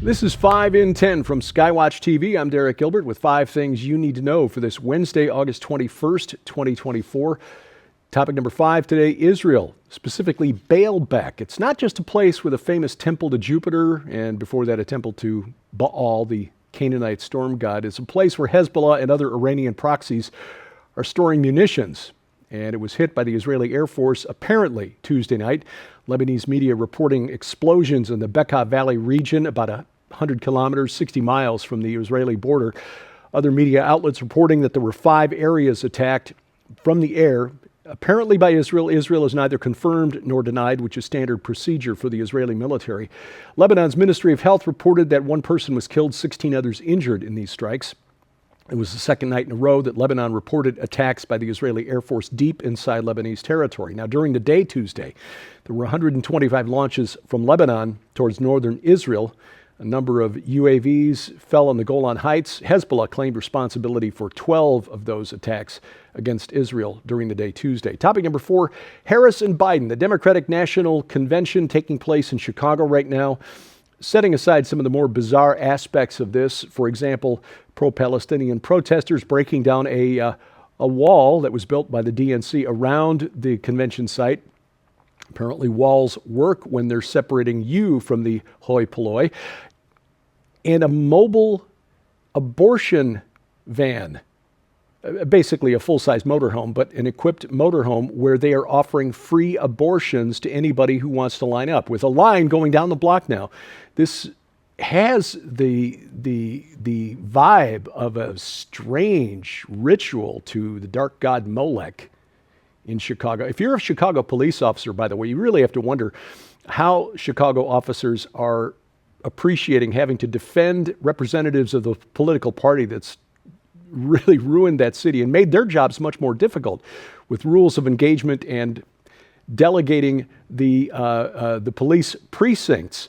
This is 5 in 10 from Skywatch TV. I'm Derek Gilbert with 5 things you need to know for this Wednesday, August 21st, 2024. Topic number 5 today, Israel, specifically Baalbek. It's not just a place with a famous temple to Jupiter and before that a temple to Baal, the Canaanite storm god. It's a place where Hezbollah and other Iranian proxies are storing munitions. And it was hit by the Israeli Air Force apparently Tuesday night. Lebanese media reporting explosions in the Bekaa Valley region, about 100 kilometers, 60 miles from the Israeli border. Other media outlets reporting that there were 5 areas attacked from the air, apparently by Israel. Israel is neither confirmed nor denied, which is standard procedure for the Israeli military. Lebanon's Ministry of Health reported that 1 person was killed, 16 others injured in these strikes. It was the second night in a row that Lebanon reported attacks by the Israeli Air Force deep inside Lebanese territory. Now, during the day Tuesday, there were 125 launches from Lebanon towards northern Israel. A number of UAVs fell on the Golan Heights. Hezbollah claimed responsibility for 12 of those attacks against Israel during the day Tuesday. Topic number 4, Harris and Biden, the Democratic National Convention taking place in Chicago right now. Setting aside some of the more bizarre aspects of this, for example, pro-Palestinian protesters breaking down a wall that was built by the DNC around the convention site. Apparently walls work when they're separating you from the hoi polloi. And a mobile abortion van, basically a full-size motorhome, but an equipped motorhome where they are offering free abortions to anybody who wants to line up, with a line going down the block now. This has the vibe of a strange ritual to the dark god Molech in Chicago. If you're a Chicago police officer, by the way, you really have to wonder how Chicago officers are appreciating having to defend representatives of the political party that's really ruined that city and made their jobs much more difficult with rules of engagement and delegating the police precincts,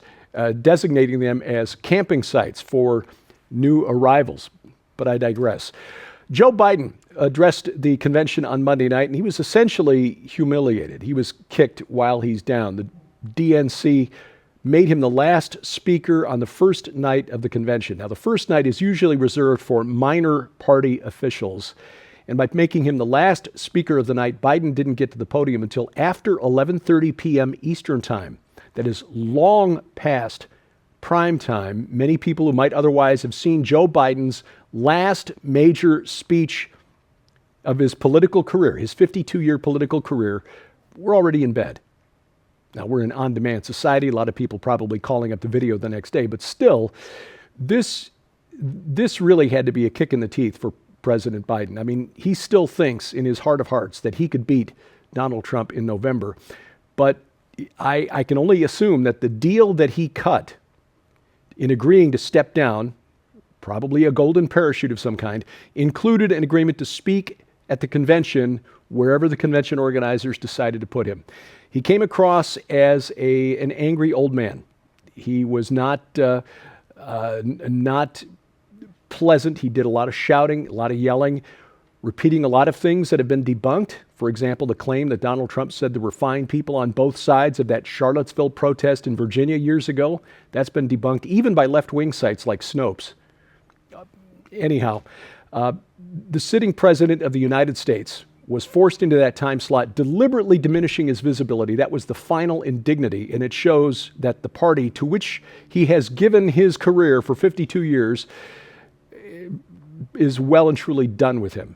designating them as camping sites for new arrivals. But I digress. Joe Biden addressed the convention on Monday night, and he was essentially humiliated. He was kicked while he's down. The DNC made him the last speaker on the first night of the convention. Now, the first night is usually reserved for minor party officials. And by making him the last speaker of the night, Biden didn't get to the podium until after 11:30 p.m. Eastern Time. That is long past prime time. Many people who might otherwise have seen Joe Biden's last major speech of his political career, his 52-year political career, were already in bed. Now, we're an on-demand society. A lot of people probably calling up the video the next day. But still, this really had to be a kick in the teeth for President Biden. I mean, he still thinks in his heart of hearts that he could beat Donald Trump in November. But I can only assume that the deal that he cut in agreeing to step down, probably a golden parachute of some kind, included an agreement to speak at the convention wherever the convention organizers decided to put him. He came across as an angry old man. He was not pleasant. He did a lot of shouting, a lot of yelling, repeating a lot of things that have been debunked. For example, the claim that Donald Trump said there were fine people on both sides of that Charlottesville protest in Virginia years ago. That's been debunked even by left-wing sites like Snopes. Anyhow, the sitting president of the United States was forced into that time slot, deliberately diminishing his visibility. That was the final indignity, and it shows that the party to which he has given his career for 52 years is well and truly done with him.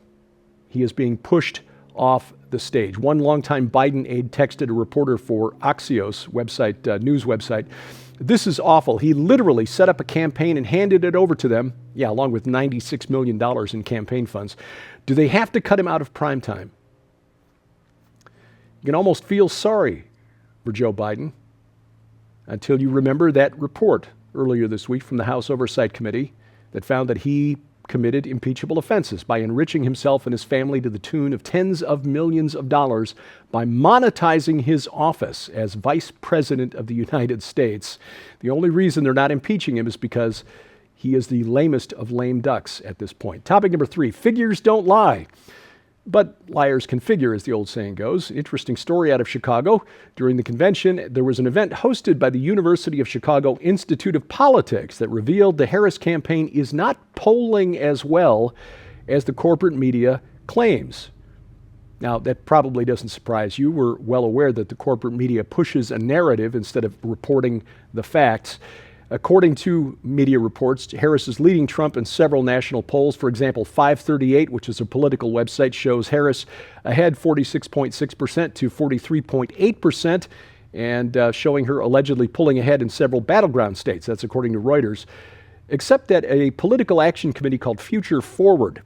He is being pushed off the stage. One longtime Biden aide texted a reporter for Axios website, news website, "This is awful. He literally set up a campaign and handed it over to them." Yeah, along with $96 million in campaign funds. Do they have to cut him out of prime time? You can almost feel sorry for Joe Biden until you remember that report earlier this week from the House Oversight Committee that found that he committed impeachable offenses by enriching himself and his family to the tune of tens of millions of dollars by monetizing his office as Vice President of the United States. The only reason they're not impeaching him is because he is the lamest of lame ducks at this point. Topic number 3, figures don't lie. But liars can figure, as the old saying goes. Interesting story out of Chicago. During the convention, there was an event hosted by the University of Chicago Institute of Politics that revealed the Harris campaign is not polling as well as the corporate media claims. Now, that probably doesn't surprise you. We're well aware that the corporate media pushes a narrative instead of reporting the facts. According to media reports, Harris is leading Trump in several national polls. For example, 538, which is a political website, shows Harris ahead 46.6% to 43.8%, and showing her allegedly pulling ahead in several battleground states. That's according to Reuters. Except that a political action committee called Future Forward,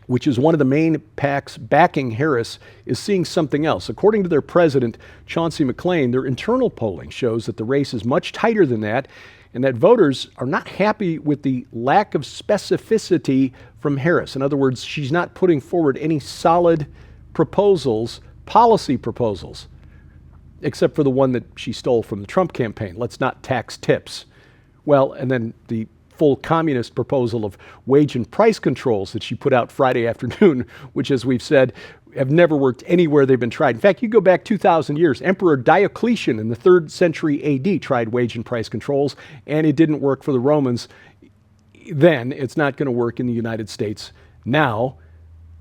which is one of the main PACs backing Harris, is seeing something else. According to their president, Chauncey McClain, their internal polling shows that the race is much tighter than that, and that voters are not happy with the lack of specificity from Harris. In other words, she's not putting forward any solid proposals, policy proposals, except for the one that she stole from the Trump campaign. Let's not tax tips. Well, and then the full communist proposal of wage and price controls that she put out Friday afternoon, which, as we've said, have never worked anywhere they've been tried. In fact, you go back 2,000 years, Emperor Diocletian in the 3rd century AD tried wage and price controls, and it didn't work for the Romans then. It's not going to work in the United States now.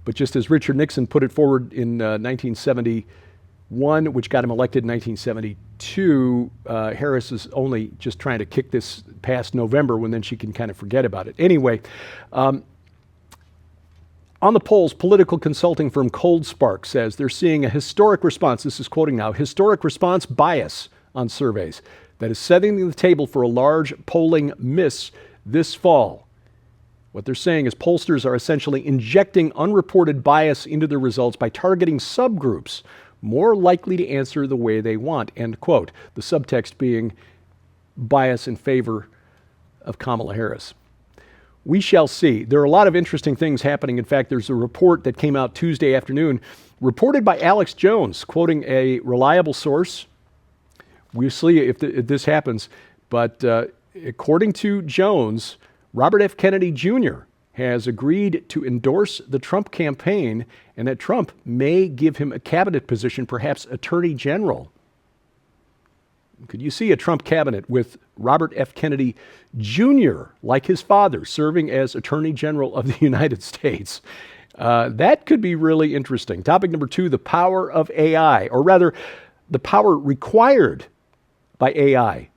But just as Richard Nixon put it forward in 1971, which got him elected in 1972, Harris is only just trying to kick this past November, when then she can kind of forget about it. Anyway, on the polls, political consulting firm Cold Spark says they're seeing a historic response. This is quoting now, historic response bias on surveys that is setting the table for a large polling miss this fall. What they're saying is pollsters are essentially injecting unreported bias into their results by targeting subgroups more likely to answer the way they want, end quote. The subtext being bias in favor of Kamala Harris. We shall see. There are a lot of interesting things happening. In fact, there's a report that came out Tuesday afternoon, reported by Alex Jones, quoting a reliable source. We'll see if this happens. But according to Jones, Robert F. Kennedy Jr. has agreed to endorse the Trump campaign, and that Trump may give him a cabinet position, perhaps Attorney General. Could you see a Trump cabinet with Robert F. Kennedy Jr., like his father, serving as Attorney General of the United States? That could be really interesting. Topic number 2, the power of AI, or rather, the power required by AI.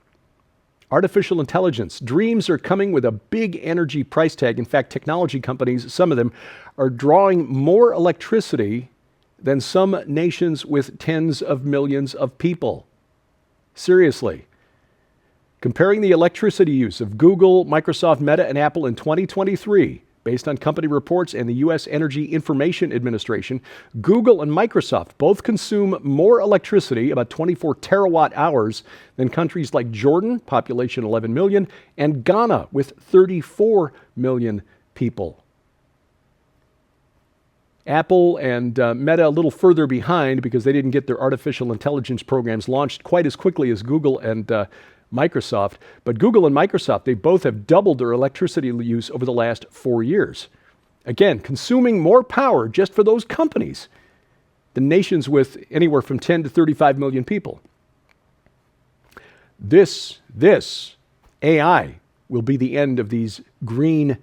Artificial intelligence. Dreams are coming with a big energy price tag. In fact, technology companies, some of them, are drawing more electricity than some nations with tens of millions of people. Seriously. Comparing the electricity use of Google, Microsoft, Meta, and Apple in 2023, based on company reports and the U.S. Energy Information Administration, Google and Microsoft both consume more electricity, about 24 terawatt hours, than countries like Jordan, population 11 million, and Ghana, with 34 million people. Apple and Meta a little further behind because they didn't get their artificial intelligence programs launched quite as quickly as Google and Microsoft. But Google and Microsoft, they both have doubled their electricity use over the last 4 years. Again, consuming more power just for those companies than nations with anywhere from 10 to 35 million people. This AI will be the end of these green,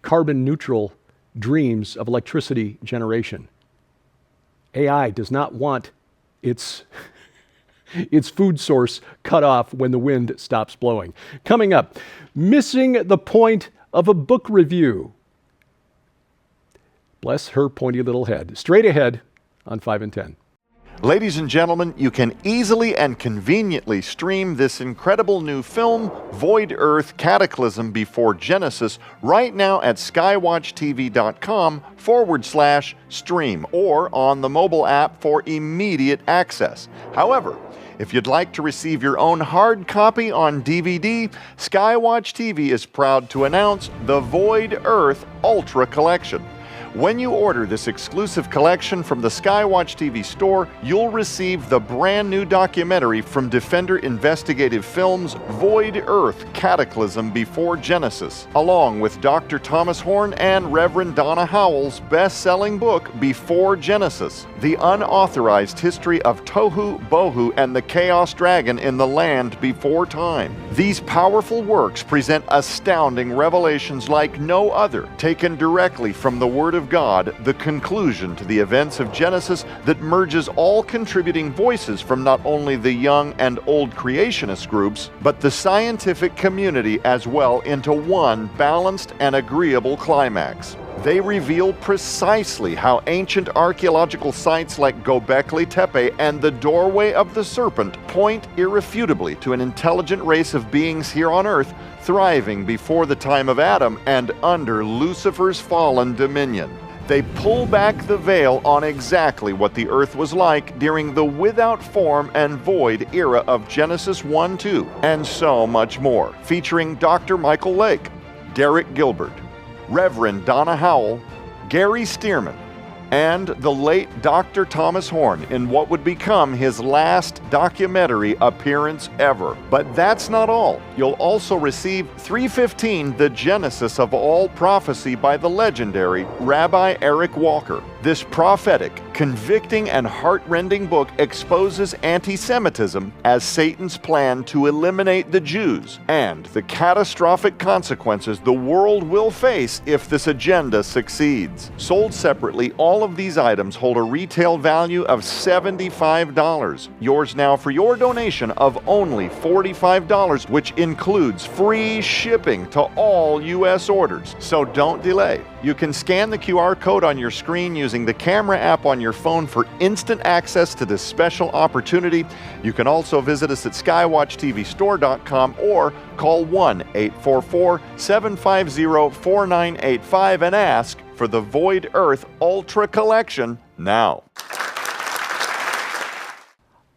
carbon neutral dreams of electricity generation. AI does not want its food source cut off when the wind stops blowing. Coming up, missing the point of a book review. Bless her pointy little head. Straight ahead on 5 and 10. Ladies and gentlemen, you can easily and conveniently stream this incredible new film, Void Earth Cataclysm Before Genesis, right now at skywatchtv.com/stream or on the mobile app for immediate access. However, if you'd like to receive your own hard copy on DVD, Skywatch TV is proud to announce the Void Earth Ultra Collection. When you order this exclusive collection from the Skywatch TV store, you'll receive the brand new documentary from Defender Investigative Films, Void Earth, Cataclysm Before Genesis, along with Dr. Thomas Horn and Reverend Donna Howell's best-selling book, Before Genesis, The Unauthorized History of Tohu, Bohu, and the Chaos Dragon in the Land Before Time. These powerful works present astounding revelations like no other, taken directly from the Word of God, the conclusion to the events of Genesis that merges all contributing voices from not only the young and old creationist groups, but the scientific community as well into one balanced and agreeable climax. They reveal precisely how ancient archaeological sites like Göbekli Tepe and the Doorway of the Serpent point irrefutably to an intelligent race of beings here on Earth thriving before the time of Adam and under Lucifer's fallen dominion. They pull back the veil on exactly what the Earth was like during the without form and void era of Genesis 1-2, and so much more, featuring Dr. Michael Lake, Derek Gilbert, Reverend Donna Howell, Gary Stearman, and the late Dr. Thomas Horn in what would become his last documentary appearance ever. But that's not all. You'll also receive 315, The Genesis of All Prophecy by the legendary Rabbi Eric Walker. This prophetic, convicting, and heart-rending book exposes anti-Semitism as Satan's plan to eliminate the Jews and the catastrophic consequences the world will face if this agenda succeeds. Sold separately, all of these items hold a retail value of $75. Yours now for your donation of only $45, which includes free shipping to all U.S. orders. So don't delay. You can scan the QR code on your screen using the camera app on your phone for instant access to this special opportunity. You can also visit us at skywatchtvstore.com or call 1-844-750-4985 and ask for the Void Earth Ultra Collection now.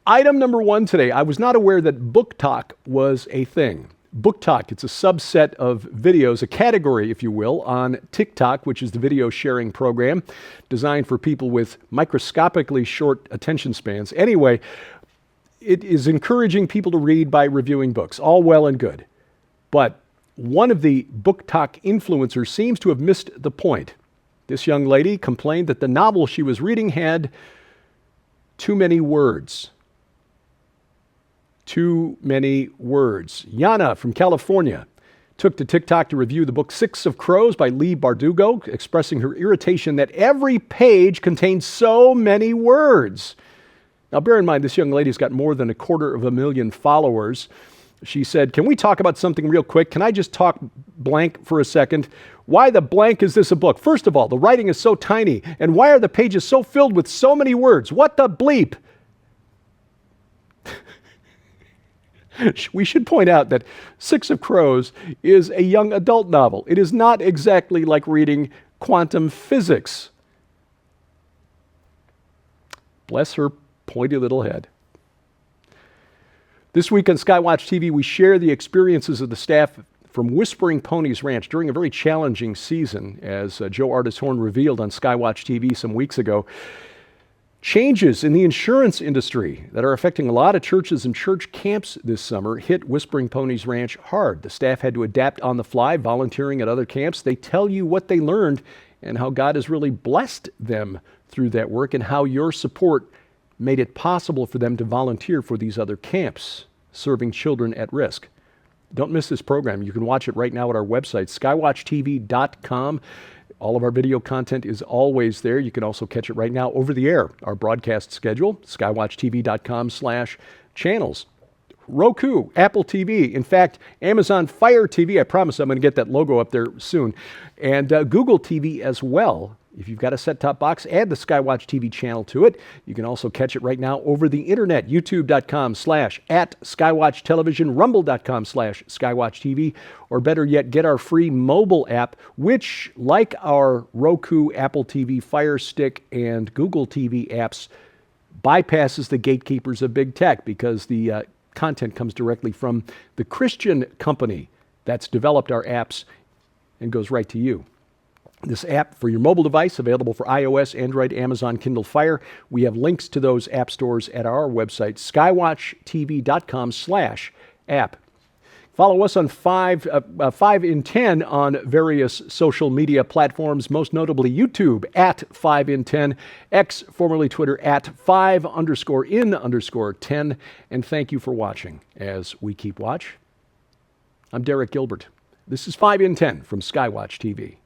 Item number 1 today. I was not aware that Book Talk was a thing. Book Talk, it's a subset of videos, a category, if you will, on TikTok, which is the video sharing program designed for people with microscopically short attention spans. Anyway, it is encouraging people to read by reviewing books, all well and good. But one of the Book Talk influencers seems to have missed the point. This young lady complained that the novel she was reading had too many words. Too many words. Yana from California took to TikTok to review the book Six of Crows by Lee Bardugo, expressing her irritation that every page contains so many words. Now, bear in mind, this young lady's got more than 250,000 followers. She said, "Can we talk about something real quick? Can I just talk blank for a second? Why the blank is this a book? First of all, the writing is so tiny, and why are the pages so filled with so many words? What the bleep?" We should point out that Six of Crows is a young adult novel. It is not exactly like reading quantum physics. Bless her pointy little head. This week on Skywatch TV, we share the experiences of the staff from Whispering Ponies Ranch during a very challenging season, as Joe Artis Horn revealed on Skywatch TV some weeks ago. Changes in the insurance industry that are affecting a lot of churches and church camps this summer hit Whispering Ponies Ranch hard. The staff had to adapt on the fly, volunteering at other camps. They tell you what they learned and how God has really blessed them through that work and how your support made it possible for them to volunteer for these other camps, serving children at risk. Don't miss this program. You can watch it right now at our website, skywatchtv.com. All of our video content is always there. You can also catch it right now over the air. Our broadcast schedule, skywatchtv.com/channels. Roku, Apple TV, in fact, Amazon Fire TV. I promise I'm going to get that logo up there soon. And Google TV as well. If you've got a set-top box, add the Skywatch TV channel to it. You can also catch it right now over the internet, youtube.com/@Skywatch Television, rumble.com/Skywatch TV, or better yet, get our free mobile app, which, like our Roku, Apple TV, Fire Stick, and Google TV apps, bypasses the gatekeepers of big tech because the content comes directly from the Christian company that's developed our apps and goes right to you. This app for your mobile device, available for iOS, Android, Amazon, Kindle Fire. We have links to those app stores at our website, skywatchtv.com/app. Follow us on 5 in 10 on various social media platforms, most notably YouTube at 5 in 10, X, formerly Twitter, at 5_in_10. And thank you for watching as we keep watch. I'm Derek Gilbert. This is 5 in 10 from Skywatch TV.